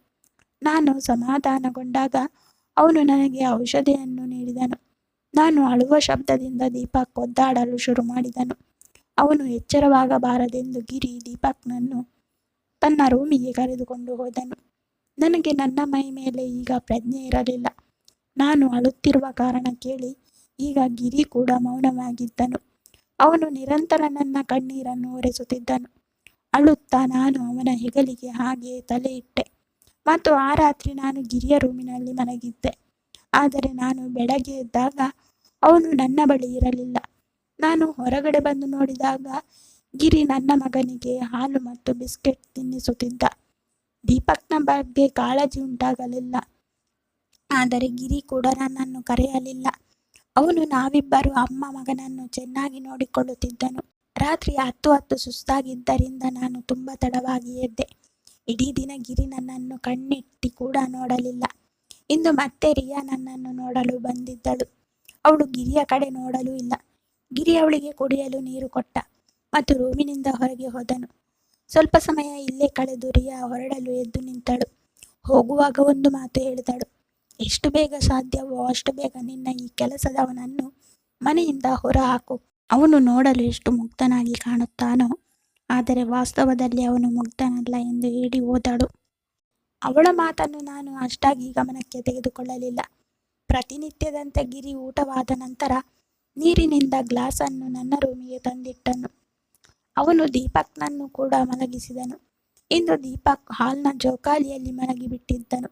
ನಾನು ಸಮಾಧಾನಗೊಂಡಾಗ ಅವನು ನನಗೆ ಔಷಧಿಯನ್ನು ನೀಡಿದನು. ನಾನು ಅಳುವ ಶಬ್ದದಿಂದ ದೀಪಕ್ ಒದ್ದಾಡಲು ಶುರು ಮಾಡಿದನು. ಅವನು ಎಚ್ಚರವಾಗಬಾರದೆಂದು ಗಿರಿ ದೀಪಕ್ನನ್ನು ತನ್ನ ರೂಮಿಗೆ ಕರೆದುಕೊಂಡು ಹೋದನು. ನನಗೆ ನನ್ನ ಮೈ ಮೇಲೆ ಈಗ ಪ್ರಜ್ಞೆ ಇರಲಿಲ್ಲ. ನಾನು ಅಳುತ್ತಿರುವ ಕಾರಣ ಕೇಳಿ ಈಗ ಗಿರಿ ಕೂಡ ಮೌನವಾಗಿದ್ದನು. ಅವನು ನಿರಂತರ ನನ್ನ ಕಣ್ಣೀರನ್ನು ಒರೆಸುತ್ತಿದ್ದನು. ಅಳುತ್ತಾ ನಾನು ಅವನ ಹೆಗಲಿಗೆ ಹಾಗೆಯೇ ತಲೆ ಇಟ್ಟೆ ಮತ್ತು ಆ ರಾತ್ರಿ ನಾನು ಗಿರಿಯ ರೂಮಿನಲ್ಲಿ ಮಲಗಿದ್ದೆ. ಆದರೆ ನಾನು ಬೆಳಗ್ಗೆ ಎದ್ದಾಗ ಅವನು ನನ್ನ ಬಳಿ ಇರಲಿಲ್ಲ. ನಾನು ಹೊರಗಡೆ ಬಂದು ನೋಡಿದಾಗ ಗಿರಿ ನನ್ನ ಮಗನಿಗೆ ಹಾಲು ಮತ್ತು ಬಿಸ್ಕೆಟ್ ತಿನ್ನಿಸುತ್ತಿದ್ದ. ದೀಪಕ್ನ ಬಗ್ಗೆ ಕಾಳಜಿ ಉಂಟಾಗಲಿಲ್ಲ, ಆದರೆ ಗಿರಿ ಕೂಡ ನನ್ನನ್ನು ಕರೆಯಲಿಲ್ಲ. ಅವನು ನಾವಿಬ್ಬರು ಅಮ್ಮ ಮಗನನ್ನು ಚೆನ್ನಾಗಿ ನೋಡಿಕೊಳ್ಳುತ್ತಿದ್ದನು. ರಾತ್ರಿ 10 ಸುಸ್ತಾಗಿದ್ದರಿಂದ ನಾನು ತುಂಬ ತಡವಾಗಿ ಎದ್ದೆ. ಇಡೀ ದಿನ ಗಿರಿ ನನ್ನನ್ನು ಕಣ್ಣೆತ್ತಿ ಕೂಡ ನೋಡಲಿಲ್ಲ. ಇಂದು ಮತ್ತೆ ರಿಯಾ ನನ್ನನ್ನು ನೋಡಲು ಬಂದಿದ್ದಳು. ಅವಳು ಗಿರಿಯ ಕಡೆ ನೋಡಲೂ ಇಲ್ಲ. ಗಿರಿ ಅವಳಿಗೆ ಕುಡಿಯಲು ನೀರು ಕೊಟ್ಟ ಮತ್ತು ರೂಮಿನಿಂದ ಹೊರಗೆ ಹೋದನು. ಸ್ವಲ್ಪ ಸಮಯ ಇಲ್ಲೇ ಕಳೆದು ರಿಯಾ ಹೊರಡಲು ಎದ್ದು ನಿಂತಳು. ಹೋಗುವಾಗ ಒಂದು ಮಾತು ಹೇಳಿದಳು, ಎಷ್ಟು ಬೇಗ ಸಾಧ್ಯವೋ ಅಷ್ಟು ಬೇಗ ನಿನ್ನ ಈ ಕೆಲಸದವನನ್ನು ಮನೆಯಿಂದ ಹೊರಹಾಕು. ಅವನು ನೋಡಲು ಎಷ್ಟು ಮುಗ್ಧನಾಗಿ ಕಾಣುತ್ತಾನೋ, ಆದರೆ ವಾಸ್ತವದಲ್ಲಿ ಅವನು ಮುಗ್ಧನಲ್ಲ ಎಂದು ಹೇಳಿ ಹೋದಳು. ಅವಳ ಮಾತನ್ನು ನಾನು ಅಷ್ಟಾಗಿ ಗಮನಕ್ಕೆ ತೆಗೆದುಕೊಳ್ಳಲಿಲ್ಲ. ಪ್ರತಿನಿತ್ಯದಂತೆ ಗಿರಿ ಊಟವಾದ ನಂತರ ನೀರಿನಿಂದ ಗ್ಲಾಸನ್ನು ನನ್ನ ರೂಮಿಗೆ ತಂದಿಟ್ಟನು. ಅವನು ದೀಪಕ್ನನ್ನು ಕೂಡ ಮಲಗಿಸಿದನು. ಇಂದು ದೀಪಕ್ ಹಾಲ್ನ ಜೋಕಾಲಿಯಲ್ಲಿ ಮಲಗಿಬಿಟ್ಟಿದ್ದನು.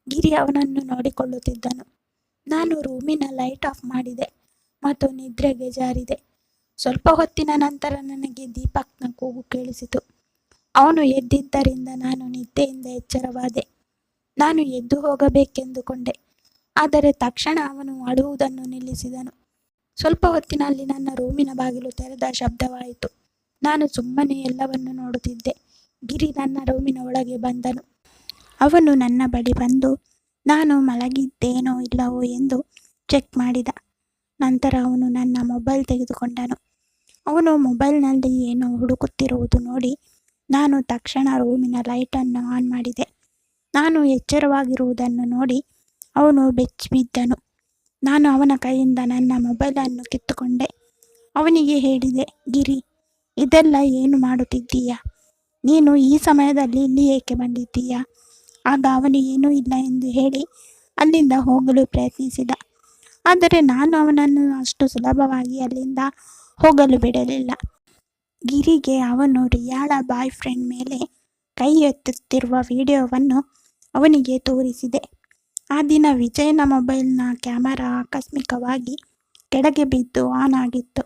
ಗಿರಿ ಅವನನ್ನು ನೋಡಿಕೊಳ್ಳುತ್ತಿದ್ದನು. ನಾನು ರೂಮಿನ ಲೈಟ್ ಆಫ್ ಮಾಡಿದೆ ಮತ್ತು ನಿದ್ರೆಗೆ ಜಾರಿದೆ. ಸ್ವಲ್ಪ ಹೊತ್ತಿನ ನಂತರ ನನಗೆ ದೀಪಕ್ನ ಕೂಗು ಕೇಳಿಸಿತು. ಅವನು ಎದ್ದಿದ್ದರಿಂದ ನಾನು ನಿದ್ದೆಯಿಂದ ಎಚ್ಚರವಾದೆ. ನಾನು ಎದ್ದು ಹೋಗಬೇಕೆಂದುಕೊಂಡೆ, ಆದರೆ ತಕ್ಷಣ ಅವನು ಅಳುವುದನ್ನು ನಿಲ್ಲಿಸಿದನು. ಸ್ವಲ್ಪ ಹೊತ್ತಿನಲ್ಲಿ ನನ್ನ ರೂಮಿನ ಬಾಗಿಲು ತೆರೆದ ಶಬ್ದವಾಯಿತು. ನಾನು ಸುಮ್ಮನೆ ಎಲ್ಲವನ್ನು ನೋಡುತ್ತಿದ್ದೆ. ಗಿರಿ ನನ್ನ ರೂಮಿನ ಒಳಗೆ ಬಂದನು. ಅವನು ನನ್ನ ಬಳಿ ಬಂದು ನಾನು ಮಲಗಿದ್ದೇನೋ ಇಲ್ಲವೋ ಎಂದು ಚೆಕ್ ಮಾಡಿದ. ನಂತರ ಅವನು ನನ್ನ ಮೊಬೈಲ್ ತೆಗೆದುಕೊಂಡನು. ಅವನು ಮೊಬೈಲ್ನಲ್ಲಿ ಏನೋ ಹುಡುಕುತ್ತಿರುವುದು ನೋಡಿ ನಾನು ತಕ್ಷಣ ರೂಮಿನ ಲೈಟನ್ನು ಆನ್ ಮಾಡಿದೆ. ನಾನು ಎಚ್ಚರವಾಗಿರುವುದನ್ನು ನೋಡಿ ಅವನು ಬೆಚ್ಚಿಬಿದ್ದನು. ನಾನು ಅವನ ಕೈಯಿಂದ ನನ್ನ ಮೊಬೈಲನ್ನು ಕಿತ್ತುಕೊಂಡೆ. ಅವನಿಗೆ ಹೇಳಿದೆ, ಗಿರಿ, ಇದೆಲ್ಲ ಏನು ಮಾಡುತ್ತಿದ್ದೀಯಾ? ನೀನು ಈ ಸಮಯದಲ್ಲಿ ಇಲ್ಲಿ ಏಕೆ ಬಂದಿದ್ದೀಯಾ? ಆಗ ಅವನು ಏನೂ ಇಲ್ಲ ಎಂದು ಹೇಳಿ ಅಲ್ಲಿಂದ ಹೋಗಲು ಪ್ರಯತ್ನಿಸಿದ. ಆದರೆ ನಾನು ಅವನನ್ನು ಅಷ್ಟು ಸುಲಭವಾಗಿ ಅಲ್ಲಿಂದ ಹೋಗಲು ಬಿಡಲಿಲ್ಲ. ಗಿರಿಗೆ ಅವನು ರಿಯಾಳ ಬಾಯ್ ಫ್ರೆಂಡ್ ಮೇಲೆ ಕೈ ಎತ್ತುತ್ತಿರುವ ವಿಡಿಯೋವನ್ನು ಅವನಿಗೆ ತೋರಿಸಿದೆ. ಆ ದಿನ ವಿಜಯನ ಮೊಬೈಲ್ನ ಕ್ಯಾಮರಾ ಆಕಸ್ಮಿಕವಾಗಿ ಕೆಳಗೆ ಬಿದ್ದು ಆನ್ ಆಗಿತ್ತು.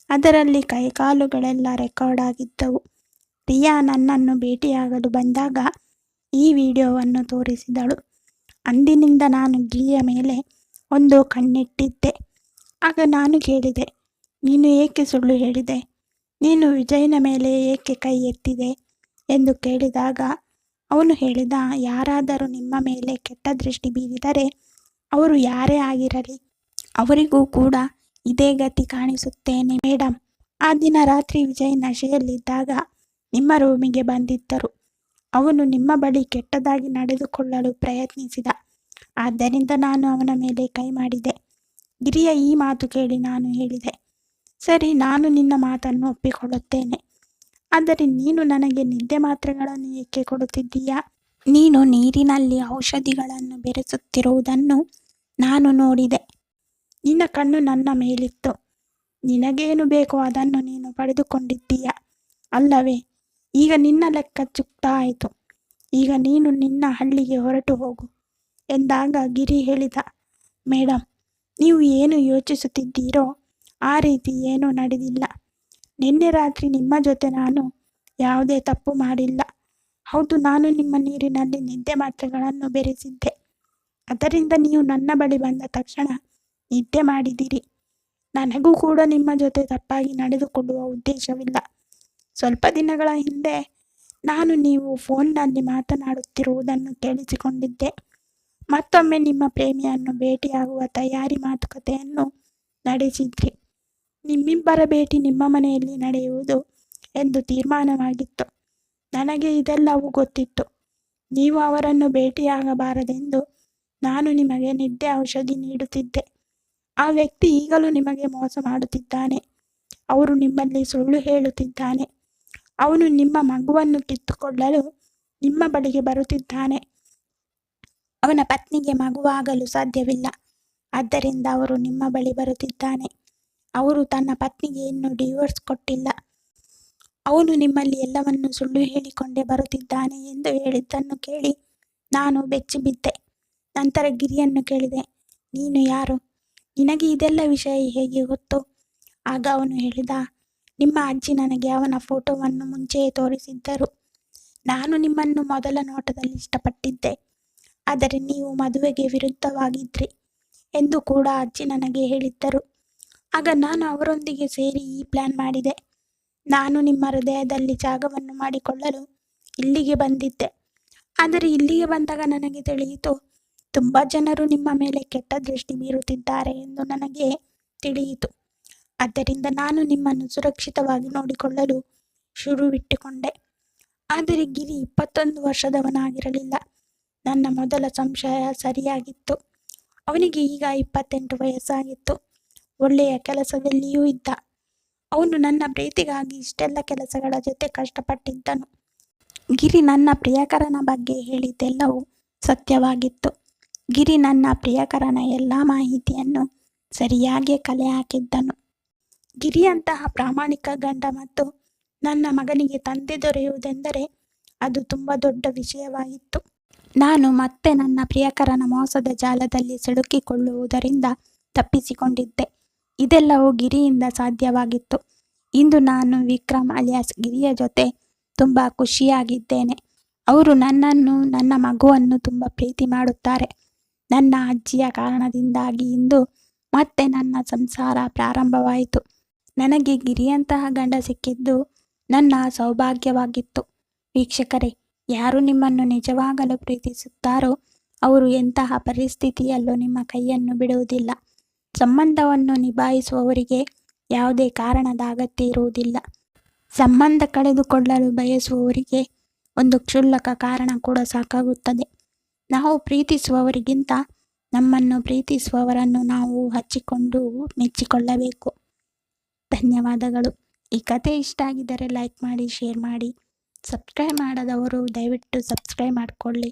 ಅದರಲ್ಲಿ ಕೈಕಾಲುಗಳೆಲ್ಲ ರೆಕಾರ್ಡ್ ಆಗಿದ್ದವು. ರಿಯಾ ನನ್ನನ್ನು ಭೇಟಿಯಾಗಲು ಬಂದಾಗ ಈ ವಿಡಿಯೋವನ್ನು ತೋರಿಸಿದಳು. ಅಂದಿನಿಂದ ನಾನು ಗಿರಿಯ ಮೇಲೆ ಒಂದು ಕಣ್ಣಿಟ್ಟಿದ್ದೆ. ಆಗ ನಾನು ಕೇಳಿದೆ, ನೀನು ಏಕೆ ಸುಳ್ಳು ಹೇಳಿದೆ? ನೀನು ವಿಜಯನ ಮೇಲೆ ಏಕೆ ಕೈ ಎತ್ತಿದೆ ಎಂದು ಕೇಳಿದಾಗ ಅವನು ಹೇಳಿದ, ಯಾರಾದರೂ ನಿಮ್ಮ ಮೇಲೆ ಕೆಟ್ಟ ದೃಷ್ಟಿ ಬೀರಿದರೆ ಅವರು ಯಾರೇ ಆಗಿರಲಿ ಅವರಿಗೂ ಕೂಡ ಇದೇ ಗತಿ ಕಾಣಿಸುತ್ತೇನೆ ಮೇಡಮ್. ಆ ದಿನ ರಾತ್ರಿ ವಿಜಯ್ ನಶೆಯಲ್ಲಿದ್ದಾಗ ನಿಮ್ಮ ರೂಮಿಗೆ ಬಂದಿದ್ದರು. ಅವನು ನಿಮ್ಮ ಬಳಿ ಕೆಟ್ಟದಾಗಿ ನಡೆದುಕೊಳ್ಳಲು ಪ್ರಯತ್ನಿಸಿದ. ಆದ್ದರಿಂದ ನಾನು ಅವನ ಮೇಲೆ ಕೈ ಮಾಡಿದೆ. ಗಿರಿಯ ಈ ಮಾತು ಕೇಳಿ ನಾನು ಹೇಳಿದೆ, ಸರಿ, ನಾನು ನಿನ್ನ ಮಾತನ್ನು ಒಪ್ಪಿಕೊಳ್ಳುತ್ತೇನೆ. ಆದರೆ ನೀನು ನನಗೆ ನಿದ್ದೆ ಮಾತ್ರೆಗಳನ್ನು ಏಕೆ ಕೊಡುತ್ತಿದ್ದೀಯಾ? ನೀನು ನೀರಿನಲ್ಲಿ ಔಷಧಿಗಳನ್ನು ಬೆರೆಸುತ್ತಿರುವುದನ್ನು ನಾನು ನೋಡಿದೆ. ನಿನ್ನ ಕಣ್ಣು ನನ್ನ ಮೇಲಿತ್ತು. ನಿನಗೇನು ಬೇಕೋ ಅದನ್ನು ನೀನು ಪಡೆದುಕೊಂಡಿದ್ದೀಯ ಅಲ್ಲವೇ? ಈಗ ನಿನ್ನ ಲೆಕ್ಕ ಚುಕ್ತಾ ಆಯಿತು. ಈಗ ನೀನು ನಿನ್ನ ಹಳ್ಳಿಗೆ ಹೊರಟು ಹೋಗು ಎಂದಾಗ ಗಿರಿ ಹೇಳಿದ, ಮೇಡಮ್, ನೀವು ಏನು ಯೋಚಿಸುತ್ತಿದ್ದೀರೋ ಆ ರೀತಿ ಏನೂ ನಡೆದಿಲ್ಲ. ನಿನ್ನೆ ರಾತ್ರಿ ನಿಮ್ಮ ಜೊತೆ ನಾನು ಯಾವುದೇ ತಪ್ಪು ಮಾಡಿಲ್ಲ. ಹೌದು, ನಾನು ನಿಮ್ಮ ನೀರಿನಲ್ಲಿ ನಿದ್ದೆ ಮಾತ್ರೆಗಳನ್ನು ಬೆರೆಸಿದ್ದೆ. ಅದರಿಂದ ನೀವು ನನ್ನ ಬಳಿ ಬಂದ ತಕ್ಷಣ ನಿದ್ದೆ ಮಾಡಿದಿರಿ. ನನಗೂ ಕೂಡ ನಿಮ್ಮ ಜೊತೆ ತಪ್ಪಾಗಿ ನಡೆದುಕೊಳ್ಳುವ ಉದ್ದೇಶವಿಲ್ಲ. ಸ್ವಲ್ಪ ದಿನಗಳ ಹಿಂದೆ ನಾನು ನೀವು ಫೋನ್ನಲ್ಲಿ ಮಾತನಾಡುತ್ತಿರುವುದನ್ನು ಕೇಳಿಸಿಕೊಂಡಿದ್ದೆ. ಮತ್ತೊಮ್ಮೆ ನಿಮ್ಮ ಪ್ರೇಮಿಯನ್ನು ಭೇಟಿಯಾಗುವ ತಯಾರಿ ಮಾತುಕತೆಯನ್ನು ನಡೆಸಿದ್ರಿ. ನಿಮ್ಮಿಬ್ಬರ ಭೇಟಿ ನಿಮ್ಮ ಮನೆಯಲ್ಲಿ ನಡೆಯುವುದು ಎಂದು ತೀರ್ಮಾನವಾಗಿತ್ತು. ನನಗೆ ಇದೆಲ್ಲವೂ ಗೊತ್ತಿತ್ತು. ನೀವು ಅವರನ್ನು ಭೇಟಿಯಾಗಬಾರದೆಂದು ನಾನು ನಿಮಗೆ ನಿದ್ದೆ ಔಷಧಿ ನೀಡುತ್ತಿದ್ದೆ. ಆ ವ್ಯಕ್ತಿ ಈಗಲೂ ನಿಮಗೆ ಮೋಸ ಮಾಡುತ್ತಿದ್ದಾನೆ. ಅವರು ನಿಮ್ಮಲ್ಲಿ ಸುಳ್ಳು ಹೇಳುತ್ತಿದ್ದಾನೆ. ಅವನು ನಿಮ್ಮ ಮಗುವನ್ನು ಕಿತ್ತುಕೊಳ್ಳಲು ನಿಮ್ಮ ಬಳಿಗೆ ಬರುತ್ತಿದ್ದಾನೆ. ಅವನ ಪತ್ನಿಗೆ ಮಗುವಾಗಲು ಸಾಧ್ಯವಿಲ್ಲ. ಆದ್ದರಿಂದ ಅವರು ನಿಮ್ಮ ಬಳಿ ಬರುತ್ತಿದ್ದಾನೆ. ಅವರು ತನ್ನ ಪತ್ನಿಗೆ ಇನ್ನೂ ಡಿವೋರ್ಸ್ ಕೊಟ್ಟಿಲ್ಲ. ಅವನು ನಿಮ್ಮಲ್ಲಿ ಎಲ್ಲವನ್ನು ಸುಳ್ಳು ಹೇಳಿಕೊಂಡೇ ಬರುತ್ತಿದ್ದಾನೆ ಎಂದು ಹೇಳಿದ್ದನ್ನು ಕೇಳಿ ನಾನು ಬೆಚ್ಚಿಬಿದ್ದೆ. ನಂತರ ಗಿರಿಯನ್ನು ಕೇಳಿದೆ, ನೀನು ಯಾರು? ನಿನಗೆ ಇದೆಲ್ಲ ವಿಷಯ ಹೇಗೆ ಗೊತ್ತು? ಆಗ ಅವನು ಹೇಳಿದ, ನಿಮ್ಮ ಅಜ್ಜಿ ನನಗೆ ಅವನ ಫೋಟೋವನ್ನು ಮುಂಚೆಯೇ ತೋರಿಸಿದ್ದರು. ನಾನು ನಿಮ್ಮನ್ನು ಮೊದಲ ನೋಟದಲ್ಲಿ ಇಷ್ಟಪಟ್ಟಿದ್ದೆ. ಆದರೆ ನೀವು ಮದುವೆಗೆ ವಿರುದ್ಧವಾಗಿದ್ರಿ ಎಂದು ಕೂಡ ಅಜ್ಜಿ ನನಗೆ ಹೇಳಿದ್ದರು. ಆಗ ನಾನು ಅವರೊಂದಿಗೆ ಸೇರಿ ಈ ಪ್ಲಾನ್ ಮಾಡಿದೆ. ನಾನು ನಿಮ್ಮ ಹೃದಯದಲ್ಲಿ ಜಾಗವನ್ನು ಮಾಡಿಕೊಳ್ಳಲು ಇಲ್ಲಿಗೆ ಬಂದಿದ್ದೆ. ಆದರೆ ಇಲ್ಲಿಗೆ ಬಂದಾಗ ನನಗೆ ತಿಳಿಯಿತು, ತುಂಬ ಜನರು ನಿಮ್ಮ ಮೇಲೆ ಕೆಟ್ಟ ದೃಷ್ಟಿ ಬೀರುತ್ತಿದ್ದಾರೆ ಎಂದು ನನಗೆ ತಿಳಿಯಿತು. ಆದ್ದರಿಂದ ನಾನು ನಿಮ್ಮನ್ನು ಸುರಕ್ಷಿತವಾಗಿ ನೋಡಿಕೊಳ್ಳಲು ಶುರುವಿಟ್ಟುಕೊಂಡೆ. ಆದರೆ ಗಿರಿ 21 ವರ್ಷದವನಾಗಿರಲಿಲ್ಲ. ನನ್ನ ಮೊದಲ ಸಂಶಯ ಸರಿಯಾಗಿತ್ತು. ಅವನಿಗೆ ಈಗ 28 ವಯಸ್ಸಾಗಿತ್ತು. ಒಳ್ಳೆಯ ಕೆಲಸದಲ್ಲಿಯೂ ಇದ್ದ. ಅವನು ನನ್ನ ಪ್ರೀತಿಗಾಗಿ ಇಷ್ಟೆಲ್ಲ ಕೆಲಸಗಳ ಜೊತೆ ಕಷ್ಟಪಟ್ಟಿದ್ದನು. ಗಿರಿ ನನ್ನ ಪ್ರಿಯಕರನ ಬಗ್ಗೆ ಹೇಳಿದ್ದೆಲ್ಲವೂ ಸತ್ಯವಾಗಿತ್ತು. ಗಿರಿ ನನ್ನ ಪ್ರಿಯಕರನ ಎಲ್ಲ ಮಾಹಿತಿಯನ್ನು ಸರಿಯಾಗಿ ಕಲೆ ಹಾಕಿದ್ದನು. ಗಿರಿಯಂತಹ ಪ್ರಾಮಾಣಿಕ ಗಂಡ ಮತ್ತು ನನ್ನ ಮಗನಿಗೆ ತಂದೆ ದೊರೆಯುವುದೆಂದರೆ ಅದು ತುಂಬ ದೊಡ್ಡ ವಿಷಯವಾಗಿತ್ತು. ನಾನು ಮತ್ತೆ ನನ್ನ ಪ್ರಿಯಕರನ ಮೋಸದ ಜಾಲದಲ್ಲಿ ಸಿಲುಕಿಕೊಳ್ಳುವುದರಿಂದ ತಪ್ಪಿಸಿಕೊಂಡಿದ್ದೆ. ಇದೆಲ್ಲವೂ ಗಿರಿಯಿಂದ ಸಾಧ್ಯವಾಗಿತ್ತು. ಇಂದು ನಾನು ವಿಕ್ರಮ್ ಅಲಿಯಾಸ್ ಗಿರಿಯ ಜೊತೆ ತುಂಬ ಖುಷಿಯಾಗಿದ್ದೇನೆ. ಅವರು ನನ್ನನ್ನು, ನನ್ನ ಮಗುವನ್ನು ತುಂಬ ಪ್ರೀತಿ ಮಾಡುತ್ತಾರೆ. ನನ್ನ ಅಜ್ಜಿಯ ಕಾರಣದಿಂದಾಗಿ ಇಂದು ಮತ್ತೆ ನನ್ನ ಸಂಸಾರ ಪ್ರಾರಂಭವಾಯಿತು. ನನಗೆ ಗಿರಿಯಂತಹ ಗಂಡ ಸಿಕ್ಕಿದ್ದು ನನ್ನ ಸೌಭಾಗ್ಯವಾಗಿತ್ತು. ವೀಕ್ಷಕರೇ, ಯಾರು ನಿಮ್ಮನ್ನು ನಿಜವಾಗಲೂ ಪ್ರೀತಿಸುತ್ತಾರೋ ಅವರು ಎಂತಹ ಪರಿಸ್ಥಿತಿಯಲ್ಲೂ ನಿಮ್ಮ ಕೈಯನ್ನು ಬಿಡುವುದಿಲ್ಲ. ಸಂಬಂಧವನ್ನು ನಿಭಾಯಿಸುವವರಿಗೆ ಯಾವುದೇ ಕಾರಣದ ಅಗತ್ಯ ಇರುವುದಿಲ್ಲ. ಸಂಬಂಧ ಕಳೆದುಕೊಳ್ಳಲು ಬಯಸುವವರಿಗೆ ಒಂದು ಕ್ಷುಲ್ಲಕ ಕಾರಣ ಕೂಡ ಸಾಕಾಗುತ್ತದೆ. ನಾವು ಪ್ರೀತಿಸುವವರಿಗಿಂತ ನಮ್ಮನ್ನು ಪ್ರೀತಿಸುವವರನ್ನು ನಾವು ಹಚ್ಚಿಕೊಂಡು ಮೆಚ್ಚಿಕೊಳ್ಳಬೇಕು. ಧನ್ಯವಾದಗಳು. ಈ ಕಥೆ ಇಷ್ಟ ಆಗಿದ್ದರೆ ಲೈಕ್ ಮಾಡಿ, ಶೇರ್ ಮಾಡಿ. ಸಬ್ಸ್ಕ್ರೈಬ್ ಮಾಡದವರು ದಯವಿಟ್ಟು ಸಬ್ಸ್ಕ್ರೈಬ್ ಮಾಡಿಕೊಳ್ಳಿ.